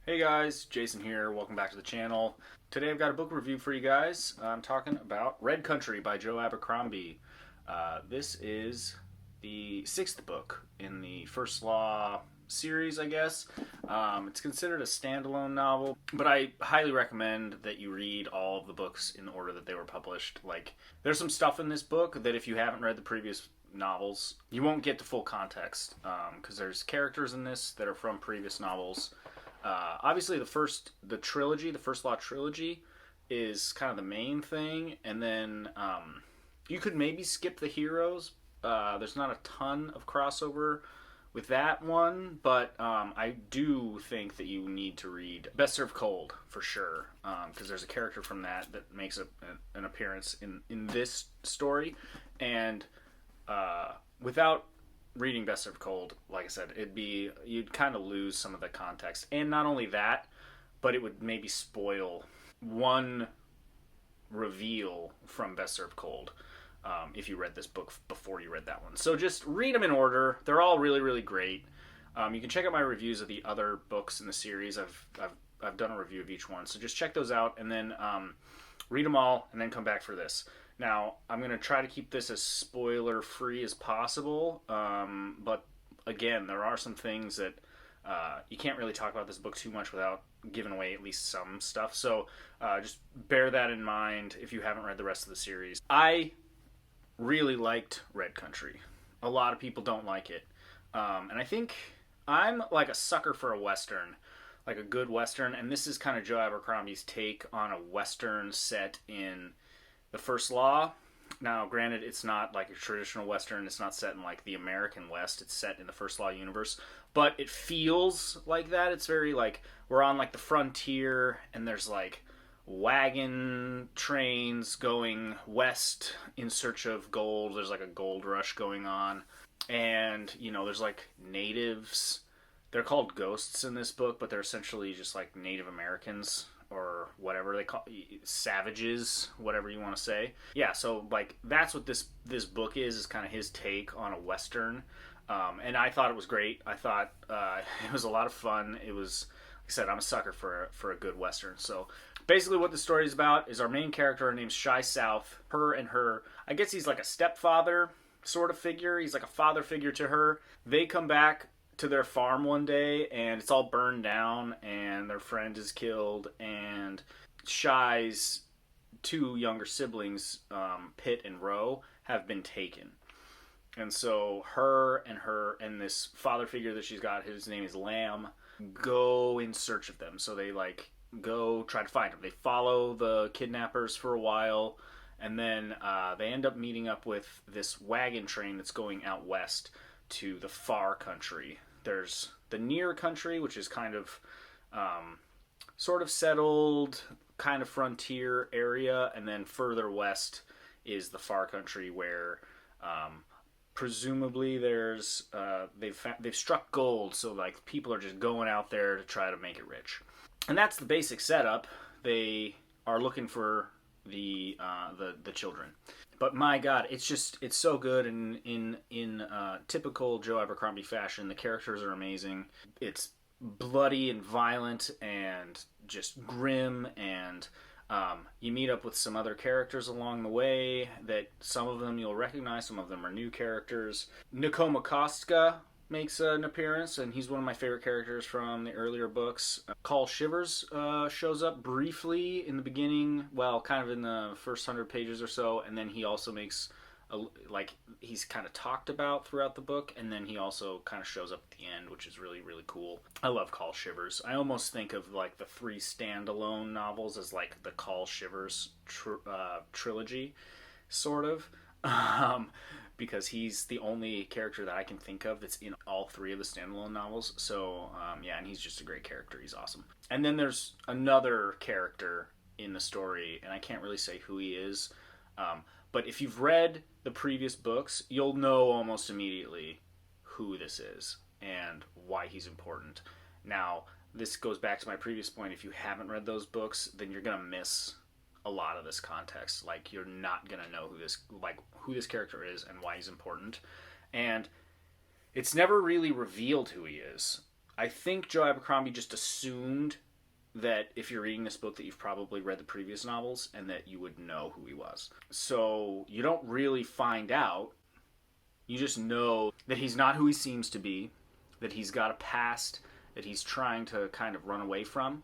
Hey guys, Jason here. Welcome back to the channel. Today I've got a book review for you guys. I'm talking about Red Country by Joe Abercrombie. This is the sixth book in the First Law series, I guess. It's considered a standalone novel, but I highly recommend that you read all of the books in the order that they were published. Like, there's some stuff in this book that if you haven't read the previous novels, you won't get the full context, because there's characters in this that are from previous novels. Obviously, the trilogy, the First Law trilogy, is kind of the main thing, and then you could maybe skip the heroes. There's not a ton of crossover with that one, but I do think that you need to read Best Served Cold for sure, because there's a character from that makes an appearance in this story, and without reading Best Served Cold, like I said, you'd kind of lose some of the context, and not only that, but it would maybe spoil one reveal from Best Served Cold if you read this book before you read that one. So just read them in order. They're all really, really great. You can check out my reviews of the other books in the series. I've done a review of each one, so just check those out and then read them all, and then come back for this. Now, I'm going to try to keep this as spoiler-free as possible, but again, there are some things that you can't really talk about this book too much without giving away at least some stuff, so just bear that in mind if you haven't read the rest of the series. I really liked Red Country. A lot of people don't like it, and I think I'm like a sucker for a Western, like a good Western, and this is kind of Joe Abercrombie's take on a Western set in the First Law. Now, granted, it's not like a traditional Western. It's not set in like the American West. It's set in the First Law universe. But it feels like that. It's very like we're on like the frontier, and there's like wagon trains going west in search of gold. There's like a gold rush going on. And, there's like natives. They're called ghosts in this book, but they're essentially just like Native Americans or whatever they call savages, whatever you want to say. Yeah, so like that's what this book is kind of his take on a Western, and I thought it was great. I thought it was a lot of fun. It was, like I said, I'm a sucker for a good Western. So basically what the story is about is our main character, her name's Shy South. I guess he's like a stepfather sort of figure. He's like a father figure to her. They come back to their farm one day, and it's all burned down, and their friend is killed, and Shy's two younger siblings, Pitt and Roe, have been taken. And so her and this father figure that she's got, his name is Lamb, go in search of them. So they like go try to find them. They follow the kidnappers for a while, and then they end up meeting up with this wagon train that's going out west to the far country. There's the near country, which is kind of sort of settled, kind of frontier area, and then further west is the far country where presumably there's they've struck gold, so like people are just going out there to try to make it rich, and that's the basic setup. They are looking for the children. But my God, it's so good in typical Joe Abercrombie fashion. The characters are amazing. It's bloody and violent and just grim, and you meet up with some other characters along the way that some of them you'll recognize, some of them are new characters. Nakoma Kostka makes an appearance, and he's one of my favorite characters from the earlier books. Carl Shivers shows up briefly in the beginning, well, kind of in the first 100 pages or so, and then he also makes he's kind of talked about throughout the book, and then he also kind of shows up at the end, which is really, really cool. I love Carl Shivers. I almost think of like the three standalone novels as like the Carl Shivers trilogy, sort of. Because he's the only character that I can think of that's in all three of the standalone novels. So, yeah, and he's just a great character. He's awesome. And then there's another character in the story, and I can't really say who he is. But if you've read the previous books, you'll know almost immediately who this is and why he's important. Now, this goes back to my previous point. If you haven't read those books, then you're going to miss a lot of this context. Like, you're not gonna know who this character is and why he's important, and it's never really revealed who he is. I think Joe Abercrombie just assumed that if you're reading this book that you've probably read the previous novels and that you would know who he was. So you don't really find out. You just know that he's not who he seems to be, that he's got a past that he's trying to kind of run away from,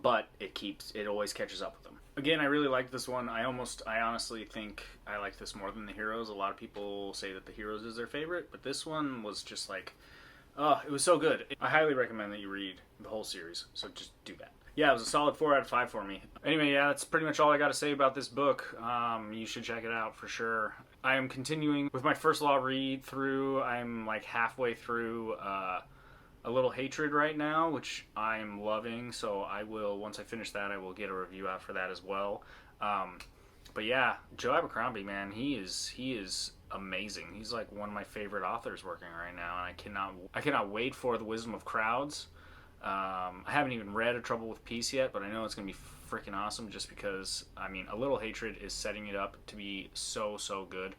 but it always catches up with him. Again, I really liked this one. I honestly think I like this more than the Heroes. A lot of people say that the Heroes is their favorite, but this one was just like, oh, it was so good. I highly recommend that you read the whole series, so just do that. Yeah, it was a solid 4 out of 5 for me. Anyway, yeah, that's pretty much all I got to say about this book. You should check it out for sure. I am continuing with my First Law read through. I'm like halfway through A Little Hatred right now, which I'm loving. So I will, once I finish that, I will get a review out for that as well. But yeah, Joe Abercrombie, man, he is amazing. He's like one of my favorite authors working right now, and I cannot wait for The Wisdom of Crowds. I haven't even read A Trouble with Peace yet, but I know it's going to be freaking awesome just because, I mean, A Little Hatred is setting it up to be so, so good.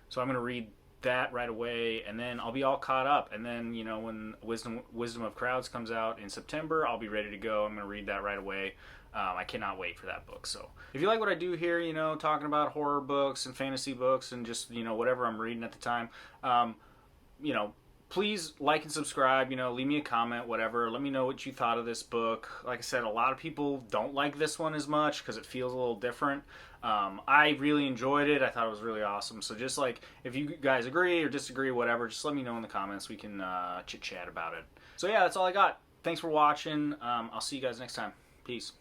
So I'm going to read that right away, and then I'll be all caught up. And then, you know, when Wisdom of Crowds comes out in September, I'll be ready to go. I'm going to read that right away. I cannot wait for that book. So if you like what I do here, you know, talking about horror books and fantasy books and just, you know, whatever I'm reading at the time, you know, please like and subscribe, you know, leave me a comment, whatever. Let me know what you thought of this book. Like I said, a lot of people don't like this one as much because it feels a little different. I really enjoyed it. I thought it was really awesome. So just like, if you guys agree or disagree, whatever, just let me know in the comments. We can chit-chat about it. So yeah, that's all I got. Thanks for watching. I'll see you guys next time. Peace.